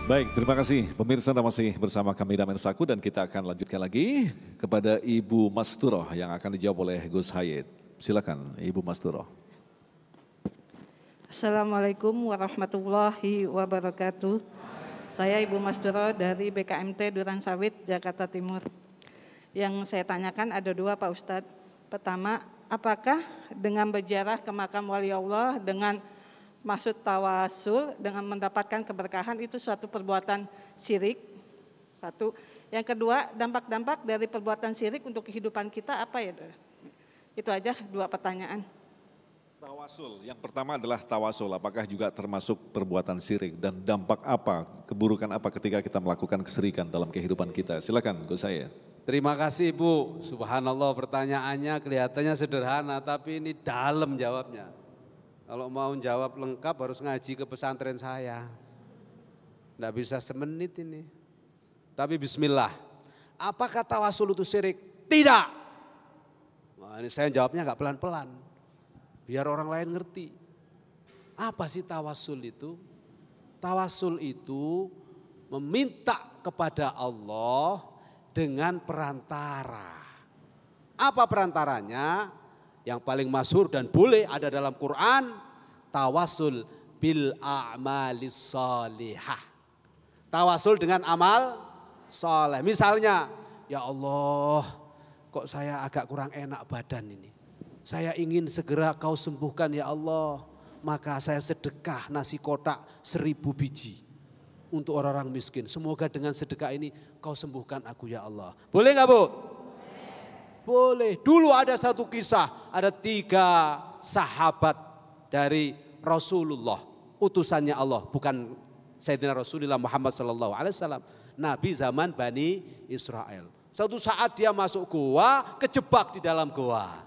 Baik, terima kasih pemirsa, Anda masih bersama kami Damen Saku dan kita akan lanjutkan lagi kepada Ibu Masturoh yang akan dijawab oleh Gus Hayat. Silakan Ibu Masturoh. Assalamualaikum warahmatullahi wabarakatuh. Saya Ibu Masturoh dari BKMT Duran Sawit, Jakarta Timur. Yang saya tanyakan ada dua Pak Ustadz. Pertama, apakah dengan berziarah ke makam wali Allah dengan maksud tawasul dengan mendapatkan keberkahan itu suatu perbuatan syirik? Satu. Yang kedua, dampak-dampak dari perbuatan syirik untuk kehidupan kita apa ya? Itu aja dua pertanyaan. Tawasul, yang pertama adalah tawasul, apakah juga termasuk perbuatan syirik dan dampak apa, keburukan apa ketika kita melakukan kesirikan dalam kehidupan kita? Silakan Gus Hayat. Terima kasih Bu, subhanallah pertanyaannya kelihatannya sederhana tapi ini dalam jawabnya. Kalau mau jawab lengkap harus ngaji ke pesantren saya. Tidak bisa semenit ini. Tapi bismillah. Apakah tawasul itu syirik? Tidak. Nah, ini saya jawabnya agak pelan-pelan. Biar orang lain ngerti. Apa sih tawasul itu? Tawasul itu meminta kepada Allah dengan perantara. Apa perantaranya? Yang paling masyhur dan boleh ada dalam Quran, tawasul bil a'malis salihah. Tawasul dengan amal saleh. Misalnya, ya Allah, kok saya agak kurang enak badan ini. Saya ingin segera kau sembuhkan ya Allah. Maka saya sedekah nasi kotak 1000 biji untuk orang-orang miskin. Semoga dengan sedekah ini kau sembuhkan aku ya Allah. Boleh nggak Bu? Boleh. Dulu ada satu kisah, ada 3 sahabat dari Rasulullah, utusannya Allah, bukan Sayyidina Rasulullah Muhammad SAW, Nabi zaman Bani Israel. Suatu saat dia masuk goa, kejebak di dalam goa.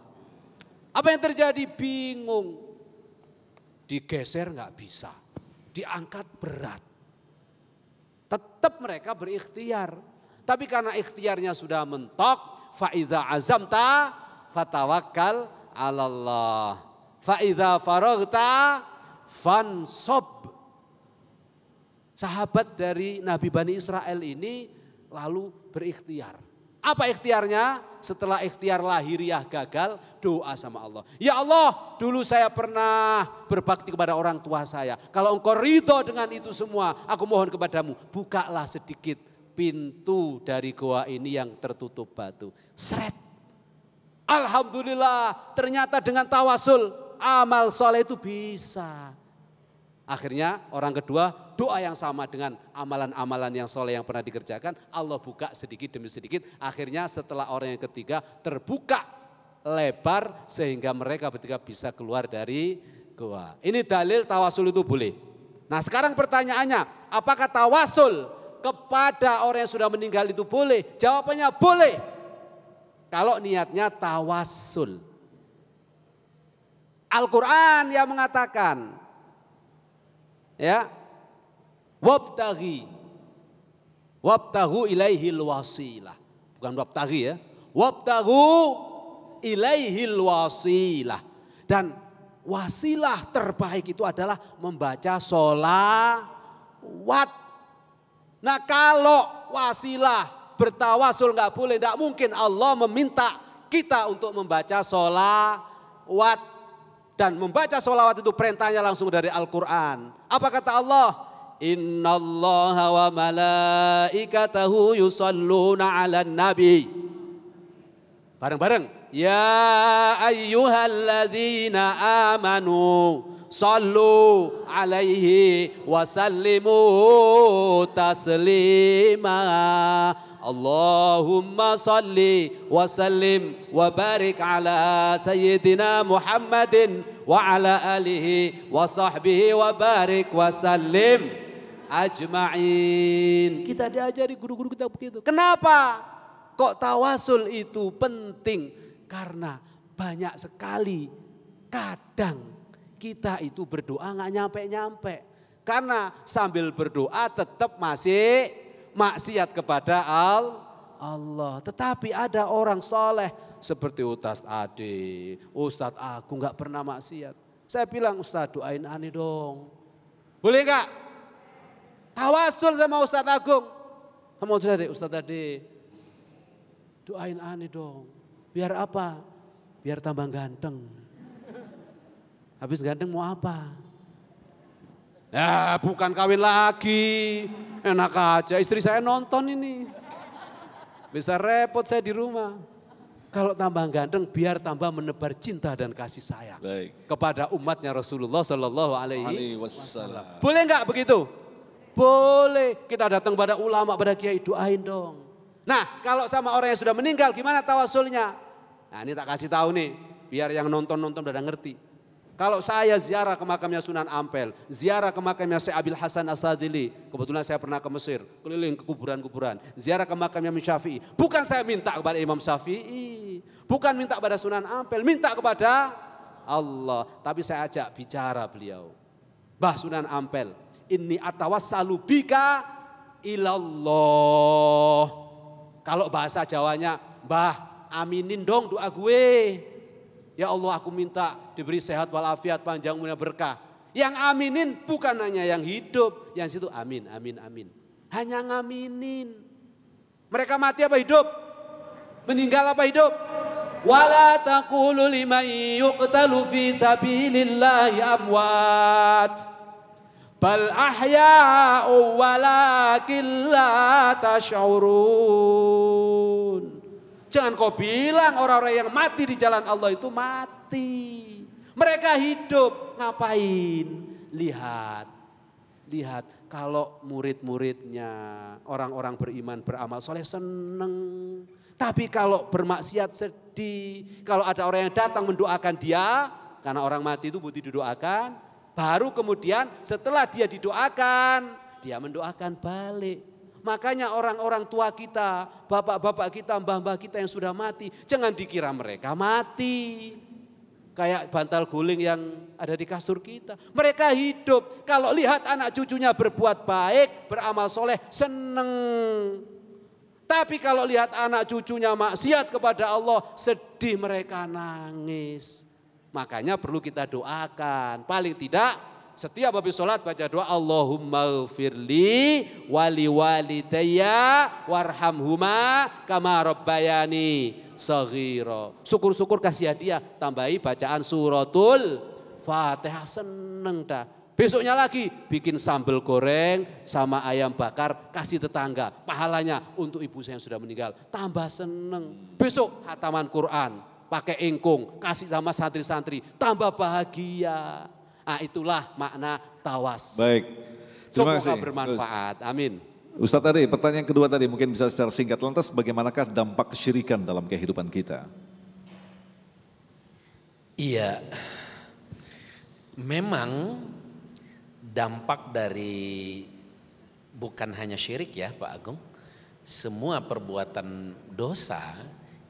Apa yang terjadi? Bingung. Digeser nggak bisa, diangkat berat. Tetap mereka berikhtiar, tapi karena ikhtiarnya sudah mentok, fa'idha azamta fatawakkal 'alallah. Fa'idha faraghta fansob. Sahabat dari Nabi Bani Israel ini lalu berikhtiar. Apa ikhtiarnya? Setelah ikhtiar lahiriah gagal, doa sama Allah. Ya Allah, dulu saya pernah berbakti kepada orang tua saya. Kalau engkau ridho dengan itu semua, aku mohon kepadamu, bukalah sedikit pintu dari goa ini yang tertutup batu. Seret. Alhamdulillah, ternyata dengan tawasul amal soleh itu bisa. Akhirnya orang kedua doa yang sama dengan amalan-amalan yang soleh yang pernah dikerjakan. Allah buka sedikit demi sedikit. Akhirnya setelah orang yang ketiga terbuka lebar sehingga mereka bertiga bisa keluar dari goa. Ini dalil tawasul itu boleh. Nah sekarang pertanyaannya, apakah tawasul kepada orang yang sudah meninggal itu boleh? Jawabannya boleh. Kalau niatnya tawasul. Al-Quran yang mengatakan, ya, wabtaghu ilaihil wasilah. Bukan wabtaghi ya. Wabtaghu ilaihil wasilah. Dan wasilah terbaik itu adalah membaca sholawat. Nah kalau wasilah bertawasul nggak boleh, nggak mungkin Allah meminta kita untuk membaca sholawat. Dan membaca sholawat itu perintahnya langsung dari Al-Quran. Apa kata Allah? Innallaha wa malaikatahu yusalluna ala nabi. Bareng-bareng. Ya ayyuhalladzina amanu sallu alaihi wa sallimu taslima. Allahumma salli wa sallim wa barik ala sayyidina Muhammadin wa ala alihi wa sahbihi wa barik wa sallim ajma'in. Kita diajari guru-guru kita begitu. Kenapa? Kok tawasul itu penting? Karena banyak sekali kadang kita itu berdoa gak nyampe-nyampe. Karena sambil berdoa tetap masih maksiat kepada Allah. Tetapi ada orang soleh seperti Ustadz Ade, Ustadz aku gak pernah maksiat. Saya bilang Ustadz doain Ani dong. Boleh gak? tawasul sama Ustadz Agung. Sama Ustadz Ade, doain aneh dong. Biar apa? Biar tambah ganteng. Habis ganteng mau apa? Ya bukan kawin lagi, enak aja. Istri saya nonton ini. Bisa repot saya di rumah. Kalau tambah ganteng biar tambah menebar cinta dan kasih sayang. Baik. Kepada umatnya Rasulullah Sallallahu Alaihi Wasallam. Boleh enggak begitu? Boleh. Kita datang pada ulama, pada kiai, doain dong. Nah kalau sama orang yang sudah meninggal gimana tawasulnya? Nah ini tak kasih tahu nih, biar yang nonton-nonton udah ngerti. Kalau saya ziarah ke makamnya Sunan Ampel, ziarah ke makamnya Syekh Abil Hasan As-Sadili, kebetulan saya pernah ke Mesir, keliling ke kuburan-kuburan, ziarah ke makamnya Imam Syafi'i. Bukan saya minta kepada Imam Syafi'i, bukan minta kepada Sunan Ampel, minta kepada Allah. Tapi saya ajak bicara beliau. Mbah Sunan Ampel, inni atawassalu bika ilallah. Kalau bahasa Jawanya, Mbah aminin dong doa gue. Ya Allah aku minta diberi sehat walafiat, panjang umur berkah. Yang aminin bukan hanya yang hidup, yang situ amin, amin, amin. Hanya ngaminin. Mereka mati apa hidup? Meninggal apa hidup? Wala taqulu liman yuqtalu fi sabilillahi amwat. Bal ahya'u walakin la tash'urun. Jangan kau bilang orang-orang yang mati di jalan Allah itu mati. Mereka hidup. Ngapain? Lihat kalau murid-muridnya orang-orang beriman beramal soleh seneng. Tapi kalau bermaksiat sedih. Kalau ada orang yang datang mendoakan dia. Karena orang mati itu butuh didoakan. Baru kemudian setelah dia didoakan. Dia mendoakan balik. Makanya orang-orang tua kita, bapak-bapak kita, mbah-mbah kita yang sudah mati, jangan dikira mereka mati. Kayak bantal guling yang ada di kasur kita. Mereka hidup, kalau lihat anak cucunya berbuat baik, beramal soleh, seneng. Tapi kalau lihat anak cucunya maksiat kepada Allah, sedih mereka nangis. Makanya perlu kita doakan, paling tidak setiap habis sholat baca doa Allahumma ghfirli wali walidayya warhamhuma kama rabbayani shaghira. Syukur-syukur kasih hadiah, tambahi bacaan suratul Fatihah, seneng dah. Besoknya lagi bikin sambal goreng sama ayam bakar kasih tetangga. Pahalanya untuk ibu saya yang sudah meninggal, tambah seneng. Besok hataman Quran pakai engkung kasih sama santri-santri, tambah bahagia. Nah itulah makna tawas. Baik, terima kasih. Semoga bermanfaat, amin. Ustadz tadi, pertanyaan kedua tadi mungkin bisa secara singkat. Lantas bagaimanakah dampak kesyirikan dalam kehidupan kita? Iya, memang dampak dari bukan hanya syirik ya Pak Agung. Semua perbuatan dosa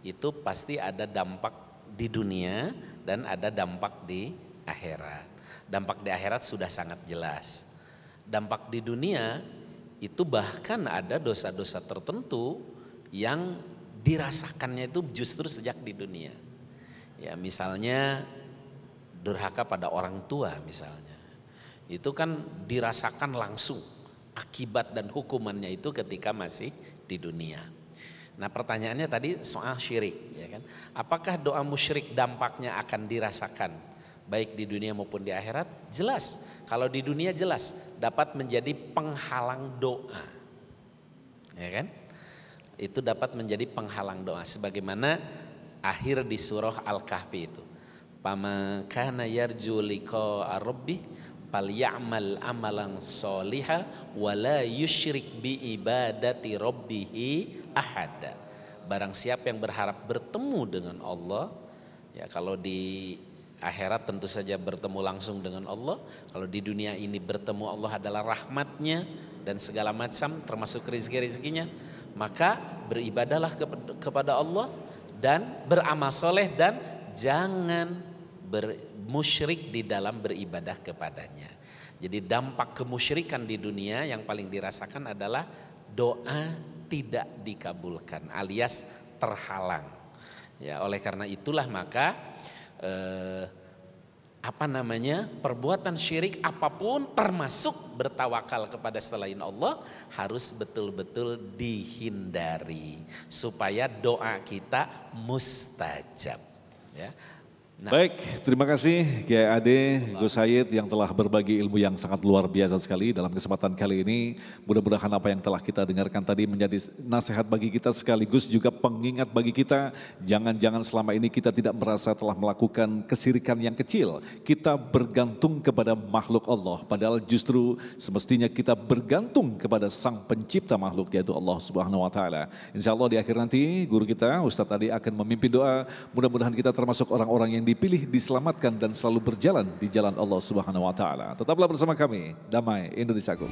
itu pasti ada dampak di dunia dan ada dampak di akhirat. Dampak di akhirat sudah sangat jelas. Dampak di dunia itu bahkan ada dosa-dosa tertentu yang dirasakannya itu justru sejak di dunia. Ya misalnya durhaka pada orang tua misalnya. Itu kan dirasakan langsung akibat dan hukumannya itu ketika masih di dunia. Nah pertanyaannya tadi soal syirik ya kan. Apakah doa musyrik dampaknya akan dirasakan baik di dunia maupun di akhirat? Jelas. Kalau di dunia jelas dapat menjadi penghalang doa. Ya kan? Itu dapat menjadi penghalang doa sebagaimana akhir di surah Al-Kahfi itu. Pama kana yarju liqa'a rabbih falyamal amalan sholiha wala yusyrik bi ibadati rabbih ahada. Barang siapa yang berharap bertemu dengan Allah, ya kalau di akhirat tentu saja bertemu langsung dengan Allah. Kalau di dunia ini bertemu Allah adalah rahmatnya dan segala macam termasuk rezeki-rezekinya. Maka beribadahlah kepada Allah dan beramal soleh dan jangan bermusyrik di dalam beribadah kepadanya. Jadi dampak kemusyrikan di dunia yang paling dirasakan adalah doa tidak dikabulkan alias terhalang. Ya oleh karena itulah maka perbuatan syirik apapun termasuk bertawakal kepada selain Allah harus betul-betul dihindari supaya doa kita mustajab. Ya. Nah, Baik, terima kasih Kiai Ade, Gus Hayat yang telah berbagi ilmu yang sangat luar biasa sekali dalam kesempatan kali ini. Mudah-mudahan apa yang telah kita dengarkan tadi menjadi nasihat bagi kita sekaligus juga pengingat bagi kita. Jangan-jangan selama ini kita tidak merasa telah melakukan kesirikan yang kecil. Kita bergantung kepada makhluk Allah, padahal justru semestinya kita bergantung kepada Sang Pencipta makhluk yaitu Allah Subhanahu wa taala. Insya Allah di akhir nanti guru kita Ustadz tadi akan memimpin doa. Mudah-mudahan kita termasuk orang-orang yang dipilih, diselamatkan dan selalu berjalan di jalan Allah Subhanahu wa taala. Tetaplah bersama kami, Damai Indonesiaku.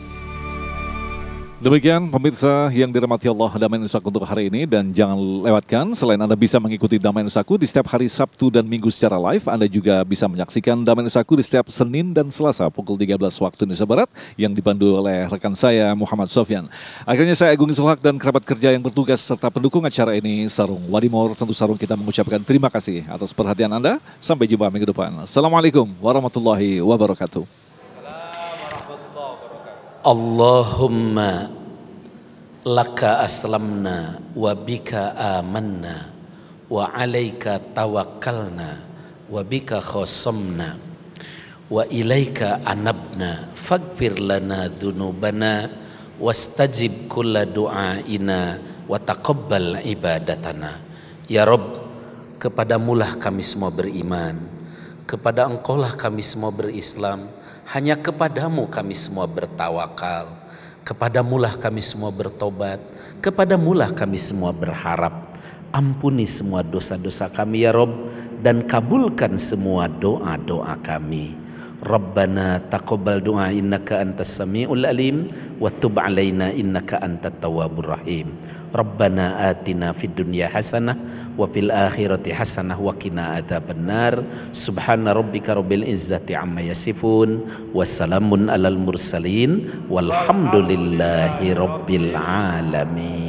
Demikian pemirsa yang dirahmati Allah, Damai Indonesiaku untuk hari ini, dan jangan lewatkan selain Anda bisa mengikuti Damai Indonesiaku di setiap hari Sabtu dan Minggu secara live, Anda juga bisa menyaksikan Damai Indonesiaku di setiap Senin dan Selasa pukul 13 waktu Indonesia Barat yang dipandu oleh rekan saya Muhammad Sofyan. Akhirnya saya Agung Sulhak dan kerabat kerja yang bertugas serta pendukung acara ini Sarung Wadimor, tentu Sarung kita mengucapkan terima kasih atas perhatian Anda. Sampai jumpa minggu depan. Assalamualaikum warahmatullahi wabarakatuh. Allahumma laka aslamna wa bika amanna wa alaika tawakkalna wa bika khosamna wa ilaika anabna faghfir lana dhunubana wastajib kulla du'aina wa taqabbal ibadatana. Ya Rabb, kepadamulah kami semua beriman, kepada Engkaulah kami semua berislam, hanya kepadamu kami semua bertawakal, kepadamulah kami semua bertobat, kepadamulah kami semua berharap. Ampuni semua dosa-dosa kami ya Rabb, dan kabulkan semua doa-doa kami. Rabbana taqabbal du'a innaka antas samiul alim wa tub alaina innaka antat tawwabur rahim. Rabbana atina fid dunya hasanah wa fil akhirati hasanah wa qina adzabannar. Subhana rabbika rabbil izzati amma yasifun wassalamun alal mursalin walhamdulillahi rabbil alamin.